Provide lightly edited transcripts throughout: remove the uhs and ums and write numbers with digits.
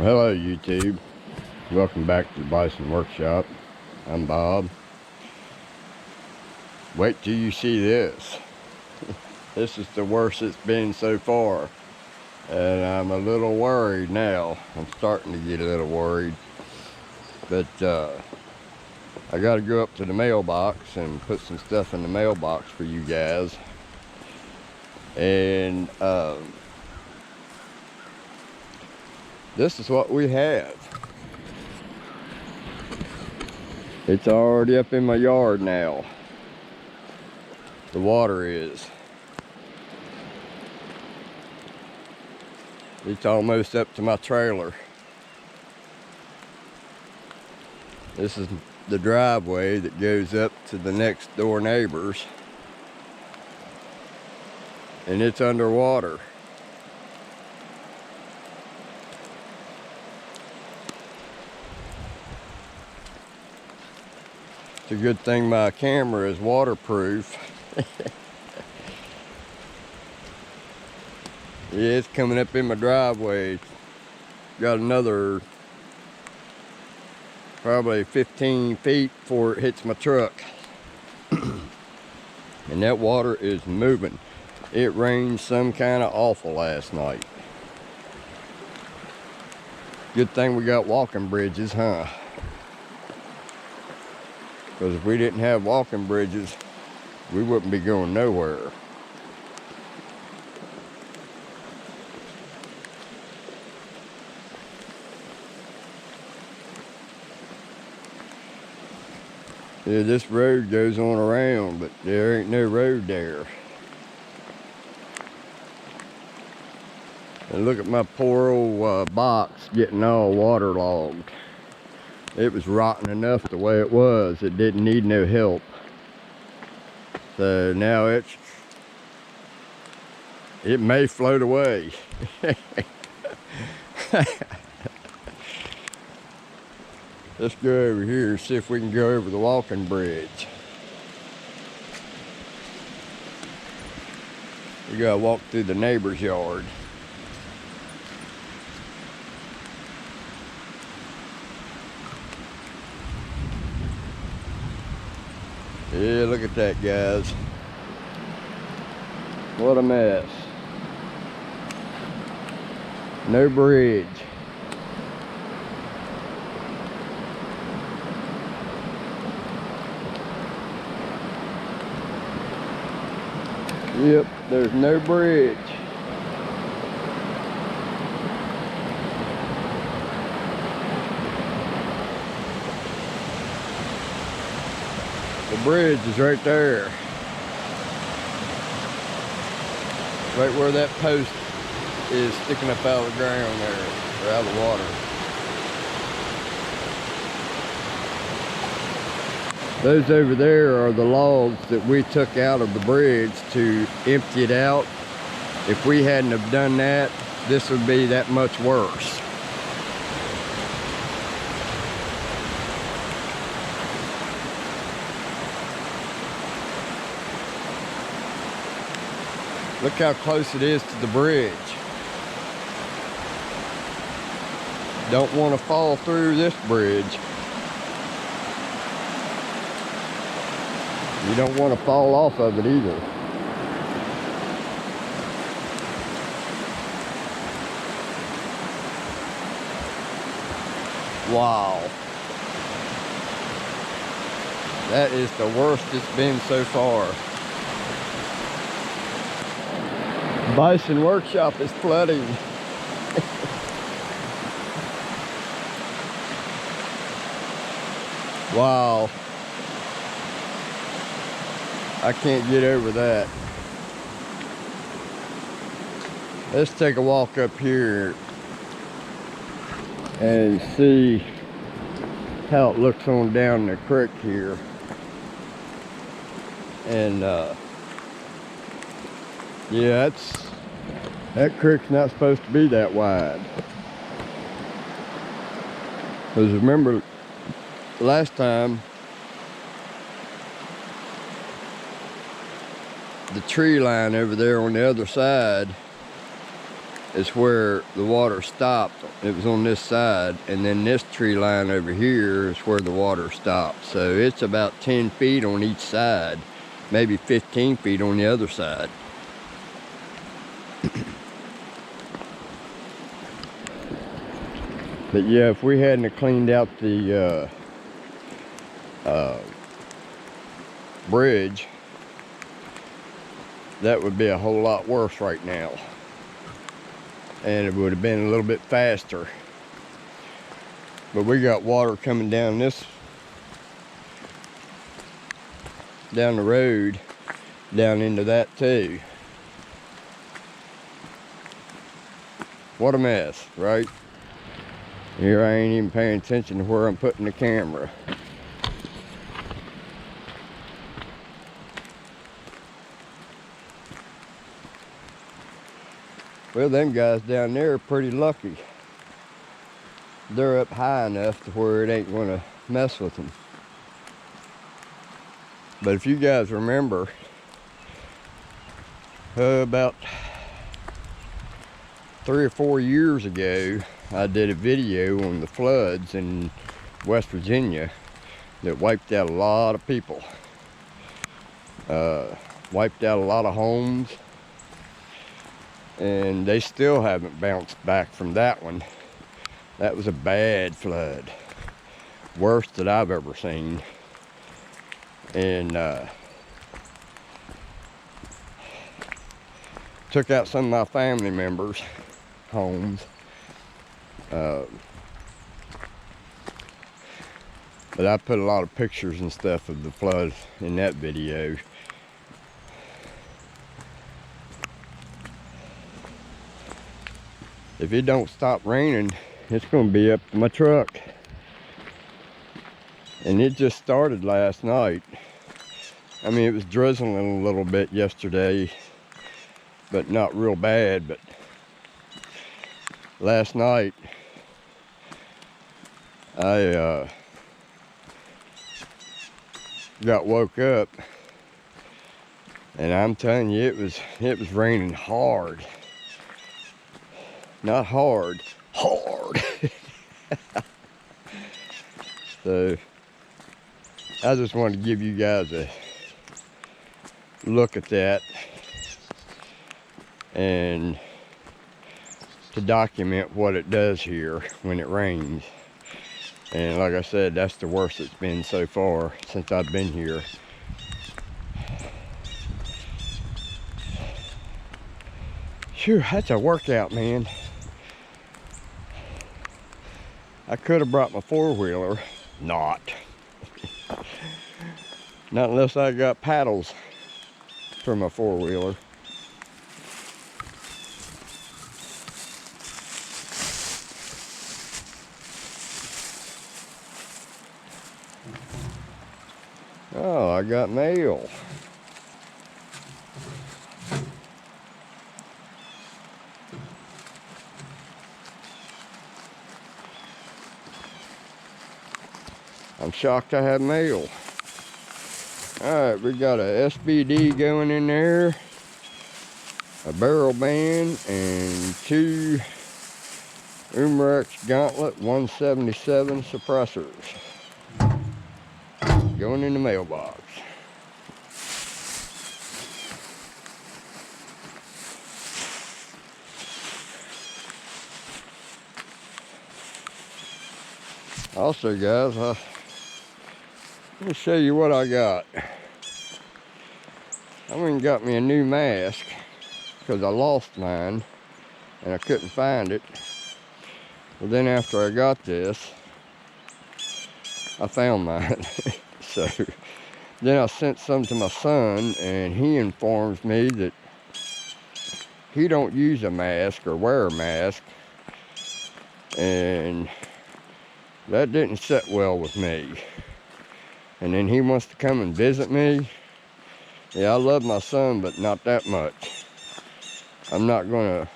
Hello YouTube, welcome back to the Bison Workshop. I'm Bob. Wait till you see this. This is the worst it's been so far, and I'm a little worried now. I'm starting to get a little worried, but I got to go up to the mailbox and put some stuff in the mailbox for you guys. And this is what we have. It's already up in my yard now. The water is. It's almost up to my trailer. This is the driveway that goes up to the next door neighbors. And it's underwater. It's a good thing my camera is waterproof. Yeah, it's coming up in my driveway. Got another probably 15 feet before it hits my truck. And that water is moving. It rained some kind of awful last night. Good thing we got walking bridges, huh? Because if we didn't have walking bridges, we wouldn't be going nowhere. Yeah, this road goes on around, but there ain't no road there. And look at my poor old box getting all waterlogged. It was rotten enough the way it was. It didn't need no help. So now it may float away. Let's go over here and see if we can go over the walking bridge. We gotta walk through the neighbor's yard. Yeah, look at that, guys. What a mess. No bridge. Yep, there's no bridge. The bridge is right there. Right where that post is sticking up out of the ground there, or out of the water. Those over there are the logs that we took out of the bridge to empty it out. If we hadn't have done that, this would be that much worse. Look how close it is to the bridge. Don't want to fall through this bridge. You don't want to fall off of it either. Wow. That is the worst it's been so far. Bison Workshop is flooding. Wow. I can't get over that. Let's take a walk up here and see how it looks on down the creek here. And yeah, that creek's not supposed to be that wide. Because remember, last time, the tree line over there on the other side is where the water stopped. It was on this side, and then this tree line over here is where the water stopped. So it's about 10 feet on each side, maybe 15 feet on the other side. But yeah, if we hadn't cleaned out the bridge, that would be a whole lot worse right now. And it would have been a little bit faster. But we got water coming down down the road, down into that too. What a mess, right? Here I ain't even paying attention to where I'm putting the camera. Well, them guys down there are pretty lucky. They're up high enough to where it ain't gonna mess with them. But if you guys remember, about 3 or 4 years ago, I did a video on the floods in West Virginia that wiped out a lot of people. Wiped out a lot of homes. And they still haven't bounced back from that one. That was a bad flood. Worst that I've ever seen. And took out some of my family members' homes. But I put a lot of pictures and stuff of the flood in that video. If it don't stop raining, it's going to be up to my truck. And it just started last night. I mean, it was drizzling a little bit yesterday, but not real bad. But last night, I got woke up, and I'm telling you, it was raining hard. Not hard, hard. So I just wanted to give you guys a look at that and to document what it does here when it rains. And like I said, that's the worst it's been so far since I've been here. Phew, that's a workout, man. I could have brought my four-wheeler. Not unless I got paddles for my four-wheeler. Oh, I got mail. I'm shocked I have mail. Alright, we got a SBD going in there, a barrel band, and 2 Umarex Gauntlet 177 suppressors going in the mailbox. Also, guys, let me show you what I got. I went and got me a new mask because I lost mine and I couldn't find it. Well, then after I got this, I found mine. So then I sent some to my son, and he informs me that he don't use a mask or wear a mask, and that didn't sit well with me. And then he wants to come and visit me. Yeah, I love my son, but not that much. I'm not gonna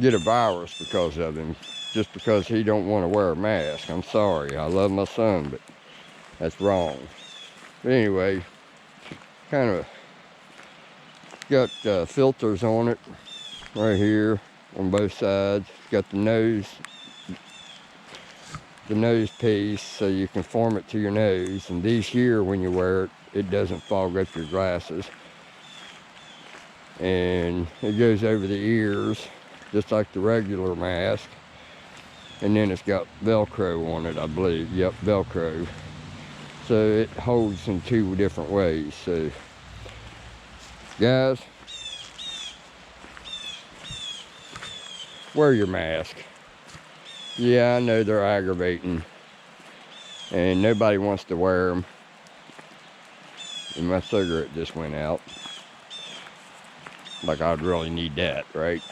get a virus because of him, just because he don't want to wear a mask. I'm sorry, I love my son, but that's wrong. But anyway, kind of got filters on it right here, on both sides. It's got the nose piece so you can form it to your nose. And these here, when you wear it, it doesn't fog up your glasses. And it goes over the ears just like the regular mask. And then it's got Velcro on it, I believe. Yep, Velcro. So it holds in 2 different ways. So guys, wear your mask. Yeah, I know they're aggravating and nobody wants to wear them. And my cigarette just went out. Like I'd really need that, right?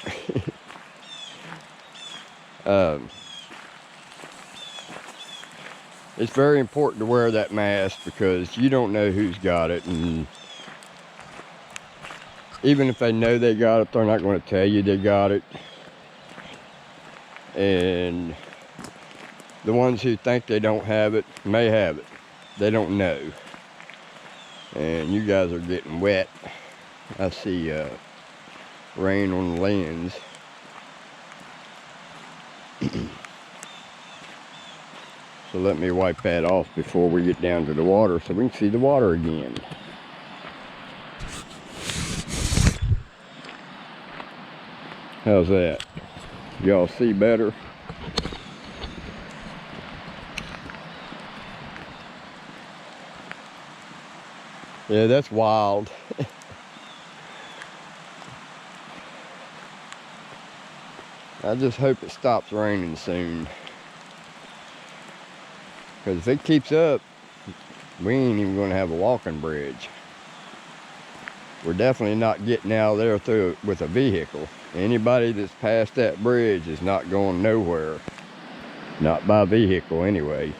It's very important to wear that mask because you don't know who's got it, and even if they know they got it, they're not going to tell you they got it. And the ones who think they don't have it may have it. They don't know. And you guys are getting wet. I see rain on the lens. So let me wipe that off before we get down to the water so we can see the water again. How's that? Y'all see better? Yeah, that's wild. I just hope it stops raining soon. Because if it keeps up, we ain't even going to have a walking bridge. We're definitely not getting out of there through it with a vehicle. Anybody that's past that bridge is not going nowhere. Not by vehicle anyway.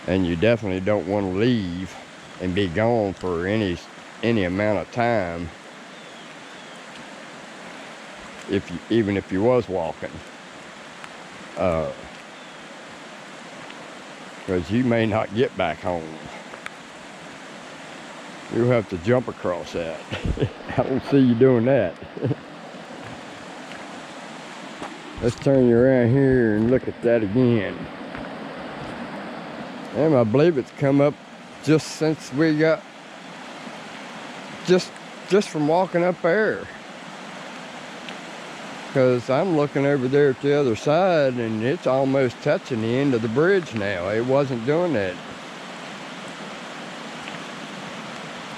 And you definitely don't want to leave and be gone for any amount of time. Even if you was walking. Because you may not get back home. You'll have to jump across that. I don't see you doing that. Let's turn you around here and look at that again. And I believe it's come up just since we got, just from walking up there. Because I'm looking over there at the other side and it's almost touching the end of the bridge now. It wasn't doing that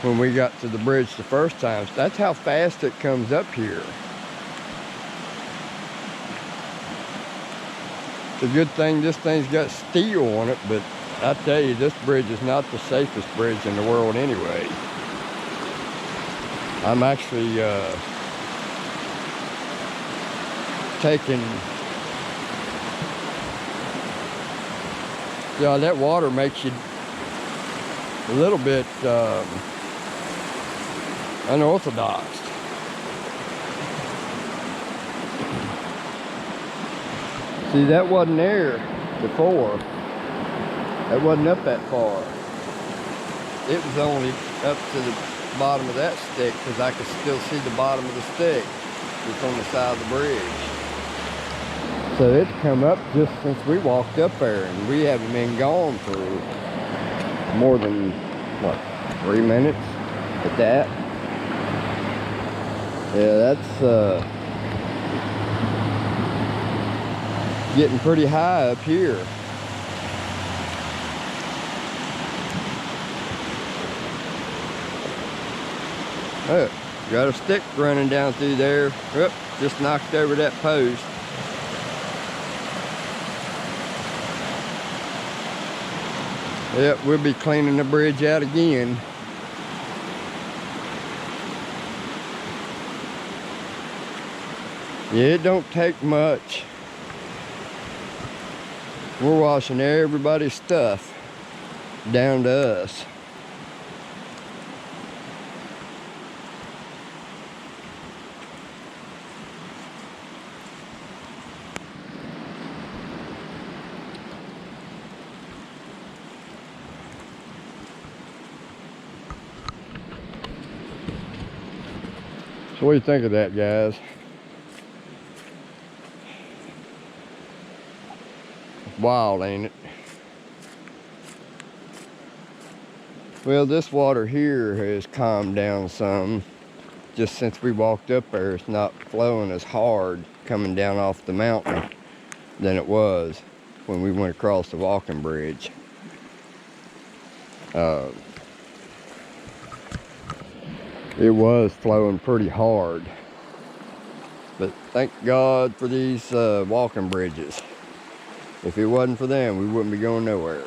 when we got to the bridge the first time. That's how fast it comes up here. It's a good thing this thing's got steel on it, but I tell you, this bridge is not the safest bridge in the world anyway. I'm actually taking, yeah, that water makes you a little bit unorthodox. See, that wasn't there before. That wasn't up that far. It was only up to the bottom of that stick because I could still see the bottom of the stick that's on the side of the bridge. So it's come up just since we walked up there, and we haven't been gone for more than, what, 3 minutes at that? Yeah, that's getting pretty high up here. Oh, got a stick running down through there. Oop, just knocked over that post. Yep, we'll be cleaning the bridge out again. Yeah, it don't take much. We're washing everybody's stuff down to us. So what do you think of that, guys? Wild, ain't it? Well, this water here has calmed down some. Just since we walked up there, it's not flowing as hard coming down off the mountain than it was when we went across the walking bridge. It was flowing pretty hard. But thank God for these walking bridges. If it wasn't for them, we wouldn't be going nowhere.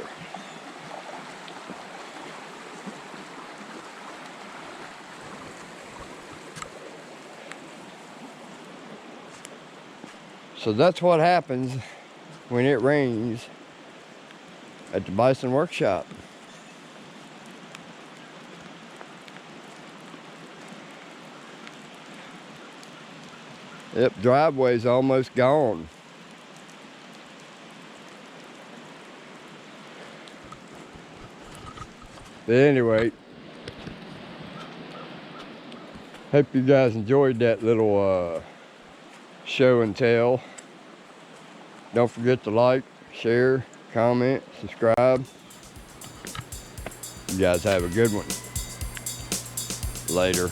So that's what happens when it rains at the Bison workshop. Yep, driveway's almost gone. But anyway, hope you guys enjoyed that little show and tell. Don't forget to like, share, comment, subscribe. You guys have a good one. Later.